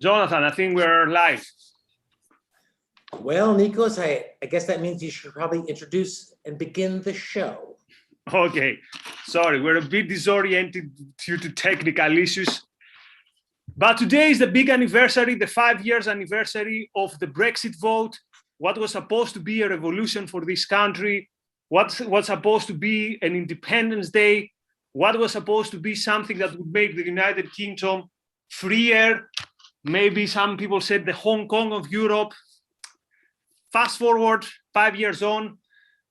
Jonathan, I think we're live. Well, Nikos, I guess that means you should probably introduce and begin the show. Okay, sorry, we're a bit disoriented due to technical issues. But today is the big anniversary, the 5 years anniversary of the Brexit vote. What was supposed to be a revolution for this country, what was supposed to be an Independence Day, what was supposed to be something that would make the United Kingdom freer. Maybe some people said the Hong Kong of Europe. Fast forward 5 years on,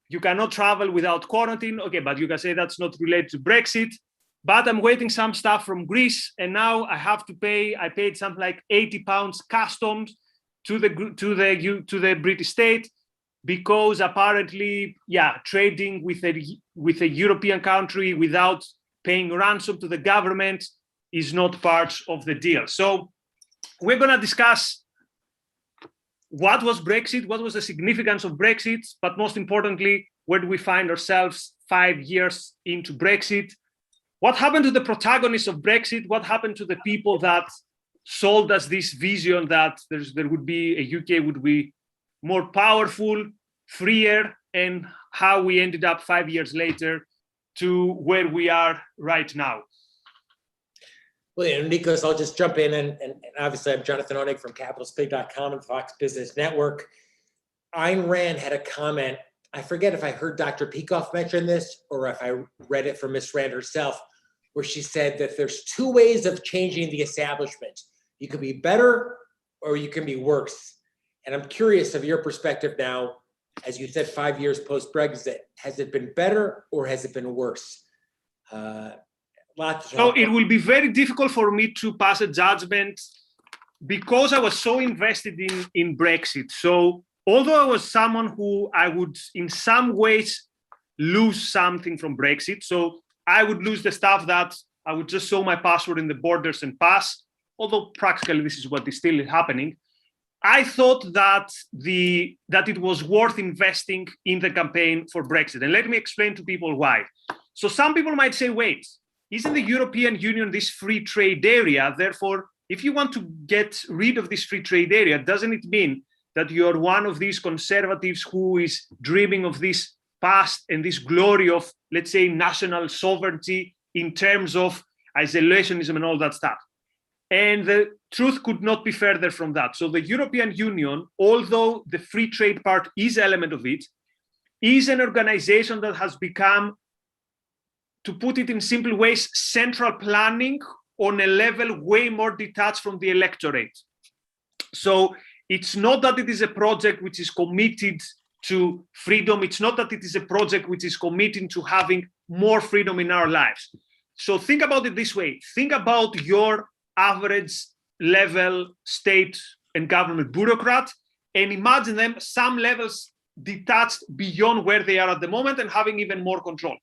you cannot travel without quarantine. Okay, but you can say that's not related to Brexit. But I'm waiting some stuff from Greece, and now I have to pay. I paid something like £80 customs to the British state because apparently, trading with a European country without paying ransom to the government is not part of the deal. So we're going to discuss what was Brexit, what was the significance of Brexit, but most importantly, where do we find ourselves 5 years into Brexit? What happened to the protagonists of Brexit? What happened to the people that sold us this vision that there would be a UK would be more powerful, freer, and how we ended up 5 years later to where we are right now? Well, Nikos, I'll just jump in, and obviously I'm Jonathan Hoenig from CapitalSpeak.com and Fox Business Network. Ayn Rand had a comment. I forget if I heard Dr. Peikoff mention this or if I read it from Miss Rand herself, where she said that there's two ways of changing the establishment. You can be better or you can be worse. And I'm curious of your perspective now, as you said, 5 years post-Brexit, has it been better or has it been worse? So it will be very difficult for me to pass a judgment because I was so invested in Brexit. So although I was someone who I would in some ways lose something from Brexit, so I would lose the stuff that I would just show my password in the borders and pass, although practically this is what is still happening. I thought that it was worth investing in the campaign for Brexit. And let me explain to people why. So some people might say, wait, isn't the European Union this free trade area? Therefore, if you want to get rid of this free trade area, doesn't it mean that you're one of these conservatives who is dreaming of this past and this glory of, let's say, national sovereignty in terms of isolationism and all that stuff? And the truth could not be further from that. So the European Union, although the free trade part is an element of it, is an organization that has become, to put it in simple ways, central planning on a level way more detached from the electorate. So it's not that it is a project which is committed to freedom. It's not that it is a project which is committed to having more freedom in our lives. So think about it this way. Think about your average level state and government bureaucrat and imagine them some levels detached beyond where they are at the moment and having even more control.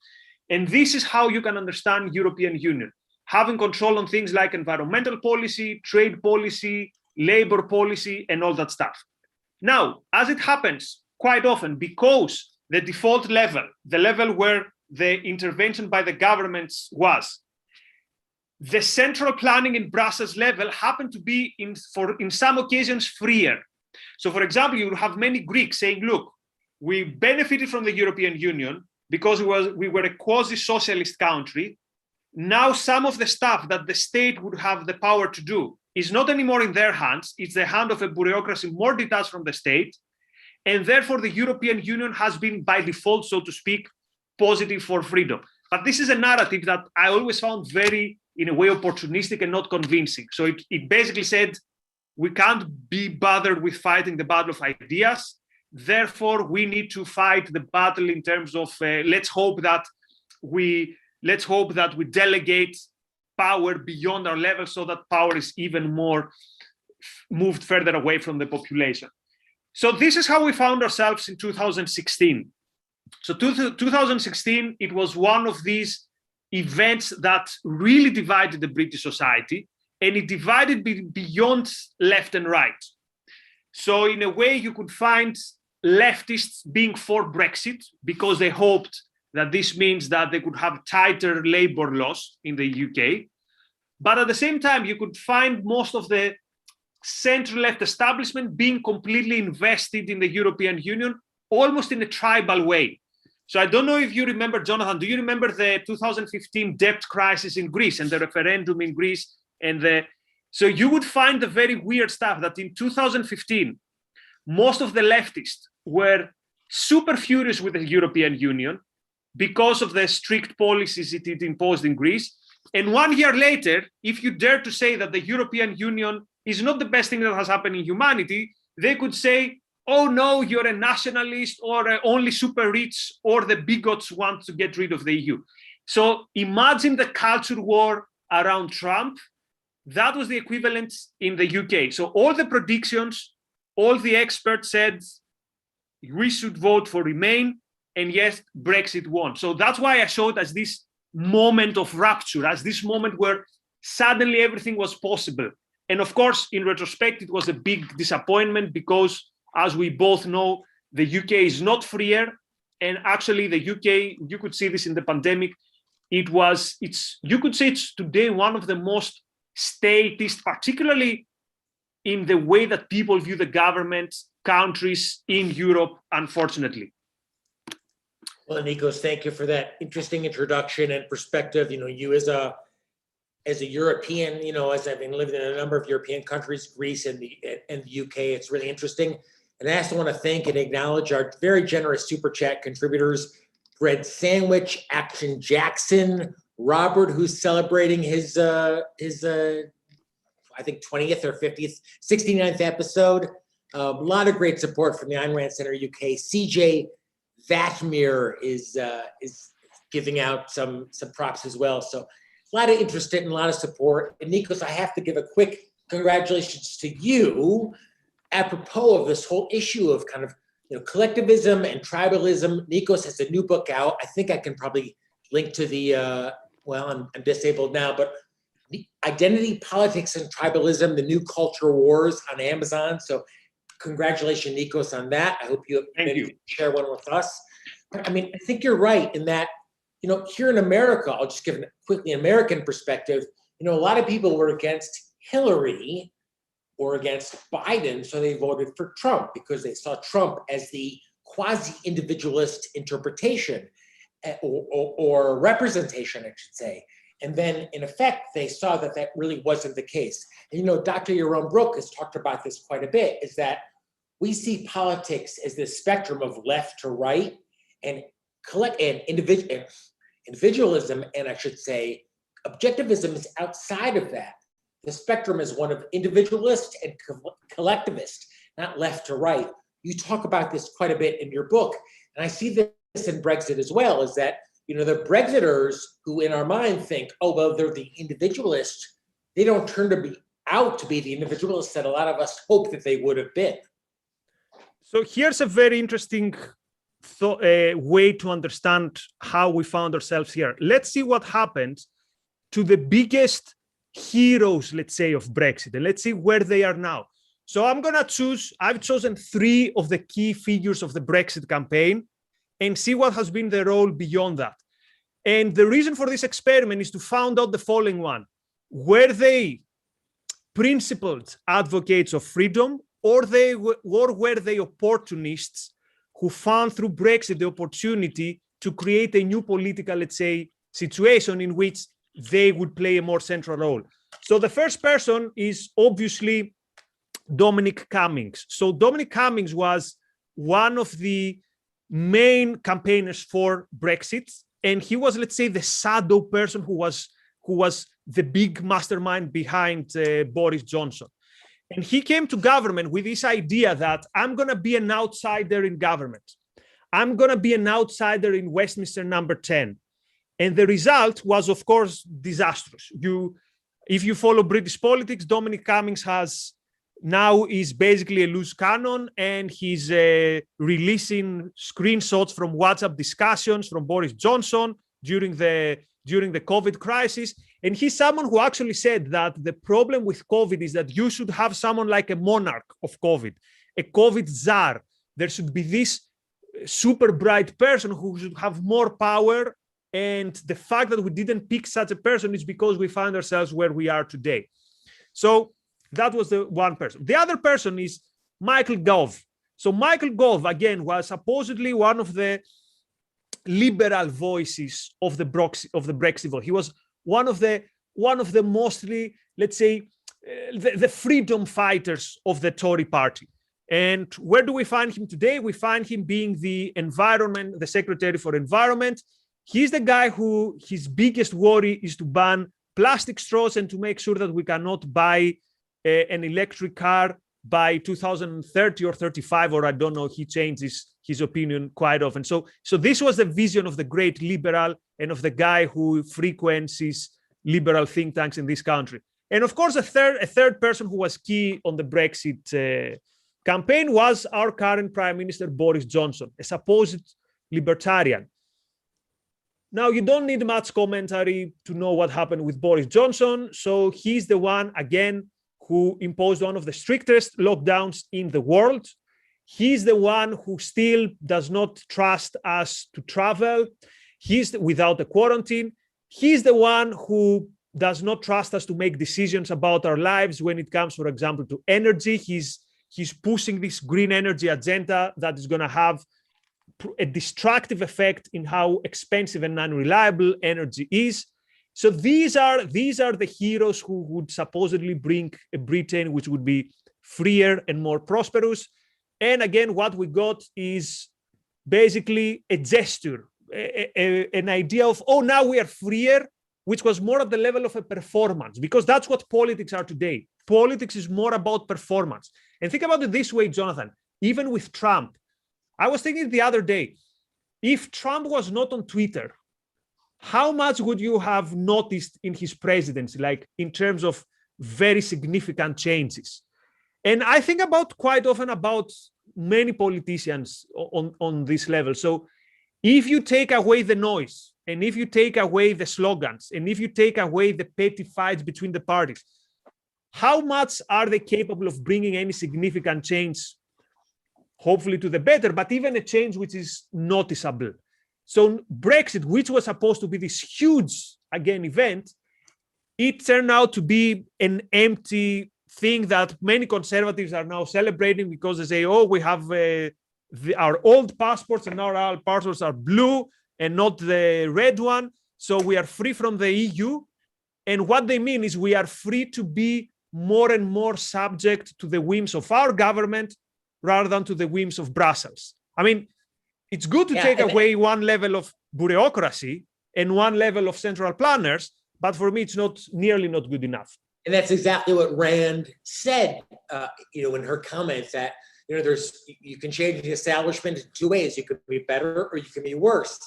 And this is how you can understand European Union, having control on things like environmental policy, trade policy, labor policy, and all that stuff. Now, as it happens quite often, because the default level, the level where the intervention by the governments was, the central planning in Brussels level happened to be, in some occasions, freer. So, for example, you have many Greeks saying, look, we benefited from the European Union because we were a quasi-socialist country. Now some of the stuff that the state would have the power to do is not anymore in their hands. It's the hand of a bureaucracy more detached from the state. And therefore, the European Union has been, by default, so to speak, positive for freedom. But this is a narrative that I always found very, in a way, opportunistic and not convincing. So it basically said, we can't be bothered with fighting the battle of ideas. Therefore, we need to fight the battle in terms of let's hope that we delegate power beyond our level so that power is even more moved further away from the population. So this is how we found ourselves in 2016. So 2016, it was one of these events that really divided the British society, and it divided beyond left and right. So in a way, you could find leftists being for Brexit because they hoped that this means that they could have tighter labor laws in the UK. But at the same time, you could find most of the center-left establishment being completely invested in the European Union, almost in a tribal way. So I don't know if you remember, Jonathan, do you remember the 2015 debt crisis in Greece and the referendum in Greece? So you would find the very weird stuff that in 2015, most of the leftists were super furious with the European Union because of the strict policies it imposed in Greece. And 1 year later, if you dare to say that the European Union is not the best thing that has happened in humanity, they could say, oh no, you're a nationalist, or only super rich or the bigots want to get rid of the EU. So imagine the culture war around Trump. That was the equivalent in the UK. So all the predictions, all the experts said we should vote for Remain, and yes, Brexit won. So that's why I showed as this moment of rapture, as this moment where suddenly everything was possible. And of course, in retrospect, it was a big disappointment because, as we both know, the UK is not freer. And actually, the UK, you could see this in the pandemic, you could say it's today one of the most statist, particularly in the way that people view the government, countries in Europe, unfortunately. Well, Nikos, thank you for that interesting introduction and perspective. You as a European, as I've been living in a number of European countries, Greece and the UK, it's really interesting. And I also want to thank and acknowledge our very generous Super Chat contributors, Bread Sandwich, Action Jackson, Robert, who's celebrating his I think 20th or 50th, 69th episode. A lot of great support from the Ayn Rand Center UK. CJ Vatmir is giving out some props as well. So a lot of interest and a lot of support. And Nikos, I have to give a quick congratulations to you apropos of this whole issue of kind of collectivism and tribalism. Nikos has a new book out. I think I can probably link to the I'm disabled now, but Identity, Politics, and Tribalism: The New Culture Wars on Amazon. So congratulations, Nikos, on that. I hope you share one with us. But I mean, I think you're right in that, here in America, I'll just give quickly an American perspective. A lot of people were against Hillary or against Biden, so they voted for Trump because they saw Trump as the quasi-individualist interpretation or representation, I should say. And then, in effect, they saw that that really wasn't the case. And, Dr. Yaron Brook has talked about this quite a bit, is that we see politics as this spectrum of left to right and individualism, and I should say objectivism is outside of that. The spectrum is one of individualist and collectivist, not left to right. You talk about this quite a bit in your book, and I see this in Brexit as well, is that the Brexiters who in our mind think, oh, well, they're the individualists, they don't turn out to be the individualists that a lot of us hope that they would have been. So here's a very interesting way to understand how we found ourselves here. Let's see what happened to the biggest heroes, let's say, of Brexit, and let's see where they are now. So I've chosen 3 of the key figures of the Brexit campaign and see what has been their role beyond that. And the reason for this experiment is to find out the following one. Were they principled advocates of freedom, or were they opportunists who found through Brexit the opportunity to create a new political, let's say, situation in which they would play a more central role? So the first person is obviously Dominic Cummings. So Dominic Cummings was one of the main campaigners for Brexit, and he was, let's say, the shadow person who was the big mastermind behind Boris Johnson. And he came to government with this idea that I'm going to be an outsider in government. I'm going to be an outsider in Westminster number 10. And the result was, of course, disastrous. If you follow British politics, Dominic Cummings is basically a loose cannon, and he's releasing screenshots from WhatsApp discussions from Boris Johnson during the COVID crisis. And he's someone who actually said that the problem with COVID is that you should have someone like a monarch of COVID, a COVID czar. There should be this super bright person who should have more power. And the fact that we didn't pick such a person is because we find ourselves where we are today. So That was the one person. The other person is Michael Gove. So Michael Gove, again, was supposedly one of the liberal voices of the Brexit vote. He was one of the mostly, let's say, the freedom fighters of the Tory party. And where do we find him today? We find him being the Secretary for Environment. He's the guy who his biggest worry is to ban plastic straws and to make sure that we cannot buy an electric car by 2030 or 35, or I don't know, he changes his opinion quite often. So this was the vision of the great liberal and of the guy who frequents his liberal think tanks in this country. And of course, a third person who was key on the Brexit campaign was our current Prime Minister, Boris Johnson, a supposed libertarian. Now, you don't need much commentary to know what happened with Boris Johnson. So he's the one, again, who imposed one of the strictest lockdowns in the world. He's the one who still does not trust us to travel. He's without a quarantine. He's the one who does not trust us to make decisions about our lives when it comes, for example, to energy. He's pushing this green energy agenda that is going to have a destructive effect in how expensive and unreliable energy is. So these are the heroes who would supposedly bring a Britain which would be freer and more prosperous. And again, what we got is basically a gesture, an idea of, oh, now we are freer, which was more at the level of a performance, because that's what politics are today. Politics is more about performance. And think about it this way, Jonathan, even with Trump. I was thinking the other day, if Trump was not on Twitter, how much would you have noticed in his presidency, like in terms of very significant changes? And I think quite often about many politicians on this level. So if you take away the noise, and if you take away the slogans, and if you take away the petty fights between the parties, how much are they capable of bringing any significant change, hopefully to the better, but even a change which is noticeable? So Brexit, which was supposed to be this huge, again, event, it turned out to be an empty thing that many conservatives are now celebrating because they say, oh, we have our old passports and now our passports are blue and not the red one. So we are free from the EU. And what they mean is we are free to be more and more subject to the whims of our government rather than to the whims of Brussels. I mean, it's good to take away one level of bureaucracy and one level of central planners, but for me, it's nearly not good enough. And that's exactly what Rand said, in her comments, that you can change the establishment in two ways. You could be better or you can be worse.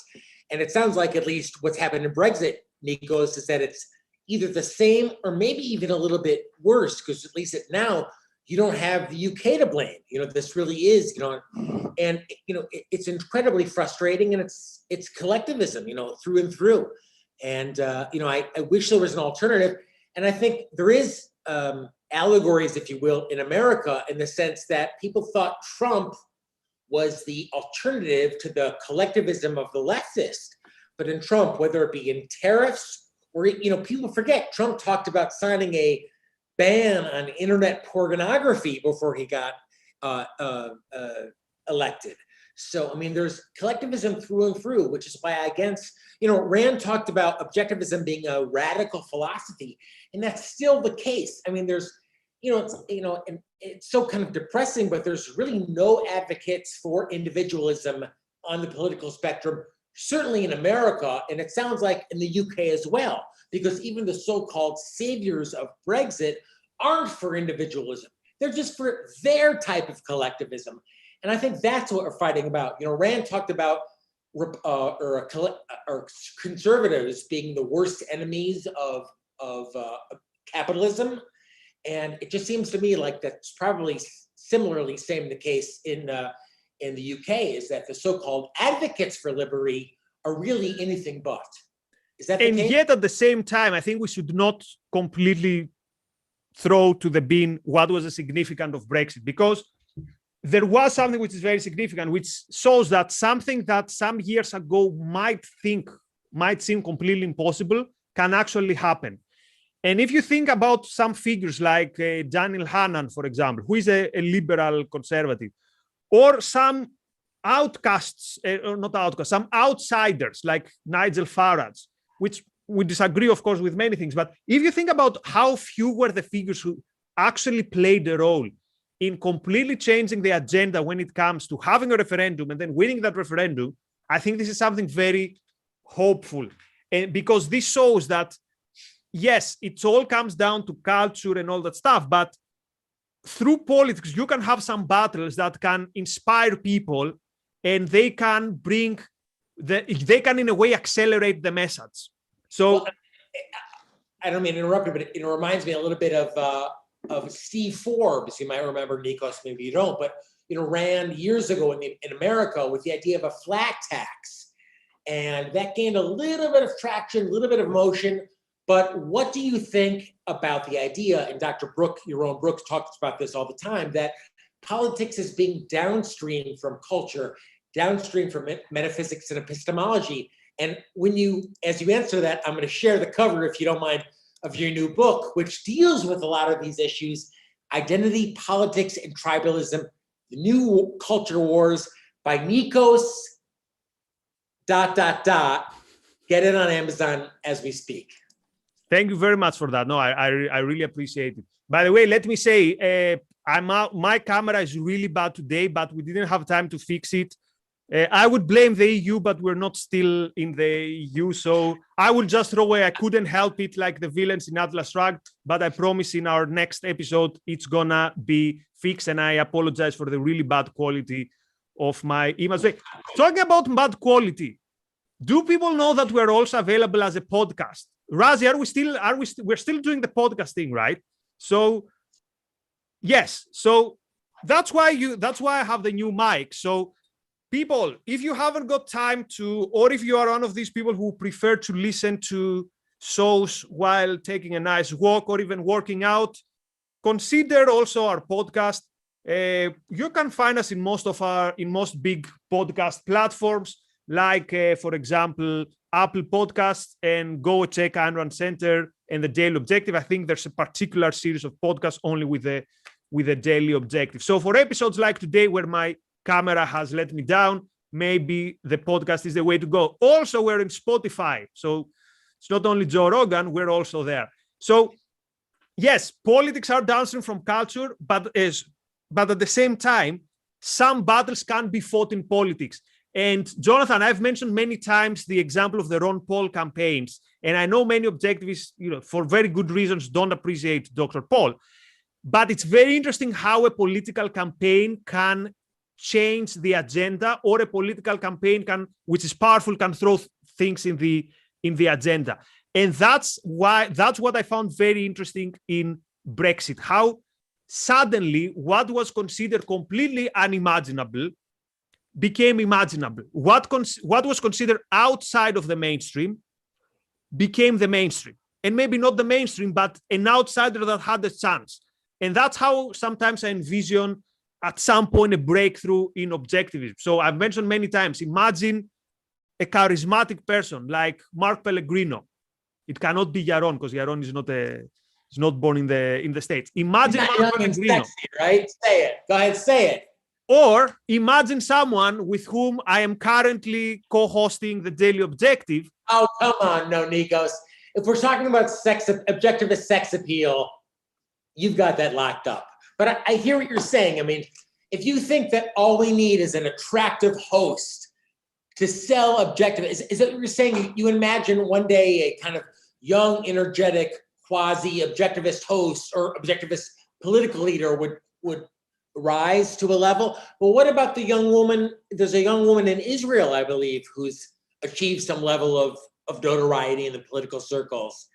And it sounds like at least what's happened in Brexit, Nikos, is that it's either the same or maybe even a little bit worse, because at least now you don't have the UK to blame. This really is, and it's incredibly frustrating, and it's collectivism, through and through. And I wish there was an alternative. And I think there is allegories, if you will, in America, in the sense that people thought Trump was the alternative to the collectivism of the leftist. But in Trump, whether it be in tariffs or, people forget, Trump talked about signing a ban on internet pornography before he got elected. So, there's collectivism through and through, which is why Rand talked about objectivism being a radical philosophy, and that's still the case. There's, and it's so kind of depressing, but there's really no advocates for individualism on the political spectrum, certainly in America, and it sounds like in the UK as well, because even the so-called saviors of Brexit aren't for individualism. They're just for their type of collectivism. And I think that's what we're fighting about. Rand talked about conservatives being the worst enemies of capitalism. And it just seems to me like that's probably similarly the case in the UK, is that the so-called advocates for liberty are really anything but. Is that the case? And yet at the same time, I think we should not completely throw to the bin what was the significance of Brexit, because there was something which is very significant, which shows that something that some years ago might seem completely impossible can actually happen. And if you think about some figures like Daniel Hannan, for example, who is a liberal conservative, or some outcasts, or not outcasts, some outsiders like Nigel Farage, which we disagree, of course, with many things. But if you think about how few were the figures who actually played a role in completely changing the agenda when it comes to having a referendum and then winning that referendum, I think this is something very hopeful. And because this shows that, yes, it all comes down to culture and all that stuff, but through politics, you can have some battles that can inspire people, and they can bring they can in a way accelerate the message. So, well, I don't mean to interrupt you, but it reminds me a little bit of Steve Forbes. You might remember, Nikos, maybe you don't, but ran years ago in America with the idea of a flat tax, and that gained a little bit of traction, a little bit of motion. But what do you think about the idea, and Dr. Yaron Brooks talks about this all the time, that politics is being downstream from culture, downstream from metaphysics and epistemology? And as you answer that, I'm going to share the cover, if you don't mind, of your new book, which deals with a lot of these issues: Identity, Politics, and Tribalism, The New Culture Wars, by Nikos ... Get it on Amazon as we speak. Thank you very much for that. No, I really appreciate it. By the way, let me say, my camera is really bad today, but we didn't have time to fix it. I would blame the EU, but we're not still in the EU, so I will just throw away. I couldn't help it, like the villains in Atlas Shrugged, but I promise in our next episode, it's gonna be fixed, and I apologize for the really bad quality of my image. Talking about bad quality, do people know that we're also available as a podcast? Razi, we're still doing the podcast thing, right? So, yes. So that's why I have the new mic. So people, if you haven't got time to, or if you are one of these people who prefer to listen to shows while taking a nice walk or even working out, consider also our podcast. You can find us in most big podcast platforms, like, for example, Apple Podcasts, and go check Ayn Rand Center and the Daily Objective. I think there's a particular series of podcasts only with the Daily Objective. So for episodes like today, where my camera has let me down, maybe the podcast is the way to go. Also, we're in Spotify. So it's not only Joe Rogan, we're also there. So yes, politics are downstream from culture, but at the same time, some battles can be fought in politics. And Jonathan, I've mentioned many times the example of the Ron Paul campaigns. And I know many objectivists, for very good reasons, don't appreciate Dr. Paul. But it's very interesting how a political campaign can change the agenda, or a political campaign which is powerful, can throw things in the agenda. And that's what I found very interesting in Brexit, how suddenly what was considered completely unimaginable became imaginable. What was considered outside of the mainstream became the mainstream. And maybe not the mainstream, but an outsider that had a chance. And that's how sometimes I envision at some point a breakthrough in objectivism. So I've mentioned many times, imagine a charismatic person like Mark Pellegrino. It cannot be Yaron, because Yaron is not born in the States. Imagine Mark Pellegrino. Sexy, right? Say it. Go ahead, say it. Or imagine someone with whom I am currently co-hosting the Daily Objective. Oh, come on, no, Nikos. If we're talking about objectivist sex appeal, you've got that locked up. But I hear what you're saying. I mean, if you think that all we need is an attractive host to sell objective, is that what you're saying? You imagine one day a kind of young, energetic, quasi-objectivist host or objectivist political leader would rise to a level. But what about the young woman? There's a young woman in Israel, I believe, who's achieved some level of notoriety in the political circles.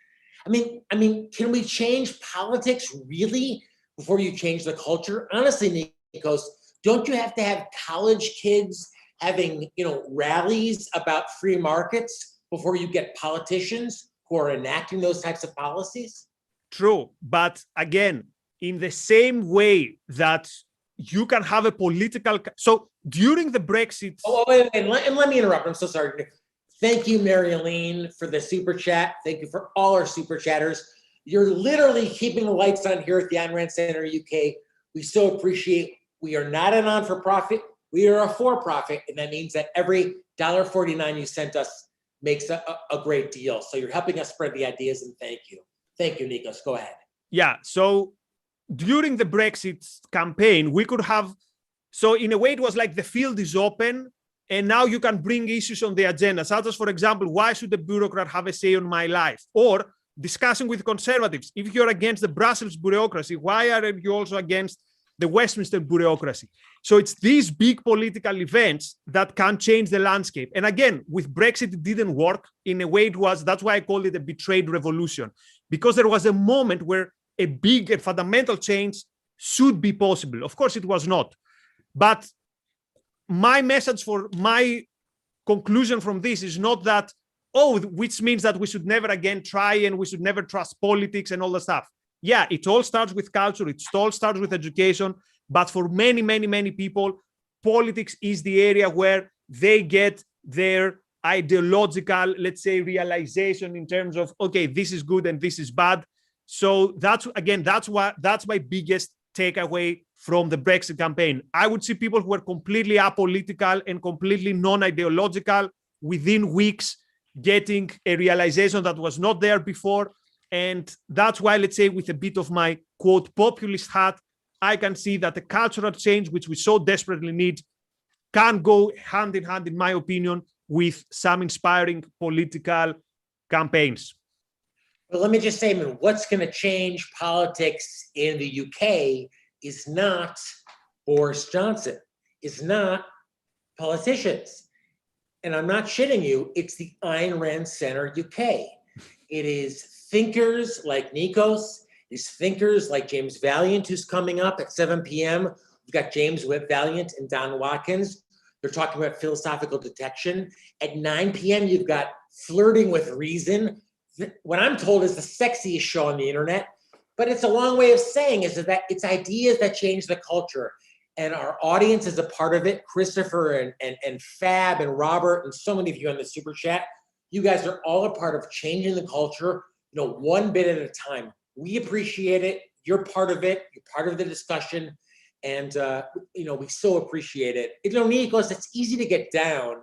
I mean, can we change politics really before you change the culture? Honestly, Nikos, don't you have to have college kids having, rallies about free markets before you get politicians who are enacting those types of policies? True. But again, in the same way that you can have a political... So during the Brexit... Oh, wait, and let me interrupt. I'm so sorry. Thank you, Mary Aline, for the super chat. Thank you for all our super chatters. You're literally keeping the lights on here at the Ayn Rand Center UK. We so appreciate. We are not a non-for-profit. We are a for-profit, and that means that every $1.49 you sent us makes a great deal. So you're helping us spread the ideas, and thank you. Thank you, Nikos. Go ahead. Yeah, so during the Brexit campaign, we could have, so in a way it was like the field is open and now you can bring issues on the agenda, such as, for example, why should a bureaucrat have a say on my life? Or discussing with conservatives, if you're against the Brussels bureaucracy, why are you also against the Westminster bureaucracy? So it's these big political events that can change the landscape. And again, with Brexit, it didn't work. In a way, it was, that's why I call it a betrayed revolution, because there was a moment where a big and fundamental change should be possible. Of course, it was not. But my message for my conclusion from this is not that, oh, which means that we should never again try and we should never trust politics and all the stuff. Yeah, it all starts with culture. It all starts with education. But for many, many, many people, politics is the area where they get their ideological, let's say, realization in terms of, okay, this is good and this is bad. So that's, again, that's my biggest takeaway from the Brexit campaign. I would see people who are completely apolitical and completely non-ideological within weeks getting a realization that was not there before. And that's why, let's say, with a bit of my, quote, populist hat, I can see that the cultural change, which we so desperately need, can go hand in hand, in my opinion, with some inspiring political campaigns. But let me just say, man, what's going to change politics in the UK is not Boris Johnson, is not politicians. And I'm not shitting you, it's the Ayn Rand Center UK. It is thinkers like Nikos, it's thinkers like James Valiant, who's coming up at 7 p.m. We've got James Valiant and Don Watkins. They're talking about philosophical detection. At 9 p.m., you've got Flirting with Reason. What I'm told is the sexiest show on the internet, but it's a long way of saying is that it's ideas that change the culture. And our audience is a part of it. Christopher and Fab and Robert and so many of you on the Super Chat, you guys are all a part of changing the culture, one bit at a time. We appreciate it. You're part of it. You're part of the discussion. And, we so appreciate it. Nikos, it's easy to get down.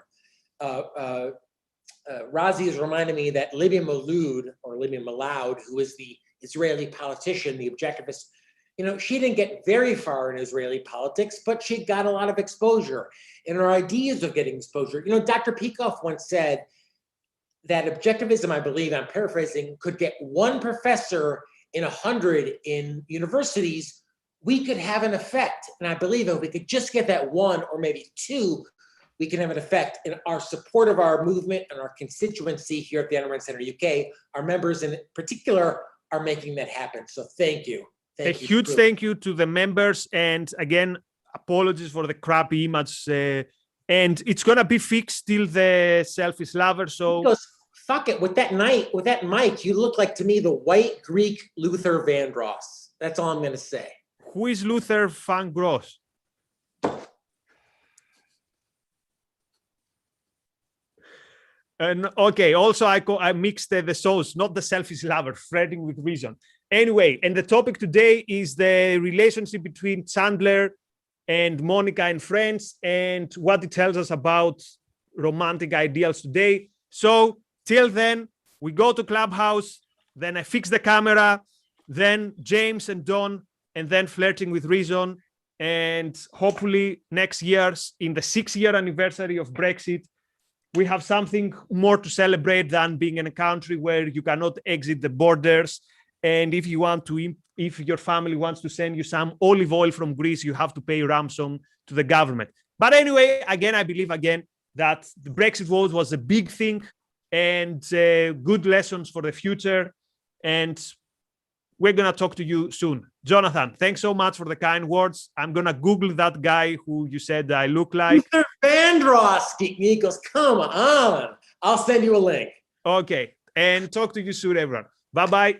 Razi is reminding me that Libya Maloud, who is the Israeli politician, the objectivist, she didn't get very far in Israeli politics, but she got a lot of exposure. And her ideas of getting exposure. Dr. Peikoff once said that objectivism, I believe, I'm paraphrasing, could get one professor in 100 in universities, we could have an effect. And I believe if we could just get that one or maybe two, we can have an effect in our support of our movement and our constituency here at the Ayn Rand Center UK. Our members in particular are making that happen. So thank you. A huge thank you to the members. And again, apologies for the crappy image. And it's going to be fixed till the selfish lover. So Nikos, fuck it. With that mic, you look like to me the white Greek Luther Vandross. That's all I'm going to say. Who is Luther Vandross? And okay, also I mixed the shows, not the selfish lover, Flirting with Reason. Anyway, and the topic today is the relationship between Chandler and Monica and friends and what it tells us about romantic ideals today. So till then, we go to Clubhouse, then I fix the camera, then James and Don, and then Flirting with Reason. And hopefully next year, in the 6-year anniversary of Brexit, we have something more to celebrate than being in a country where you cannot exit the borders. And if your family wants to send you some olive oil from Greece, you have to pay ransom to the government. But anyway, again, I believe that the Brexit vote was a big thing and good lessons for the future. And we're going to talk to you soon. Jonathan, thanks so much for the kind words. I'm going to Google that guy who you said I look like. Luther Vandross, Nikos, come on. I'll send you a link. Okay. And talk to you soon, everyone. Bye-bye.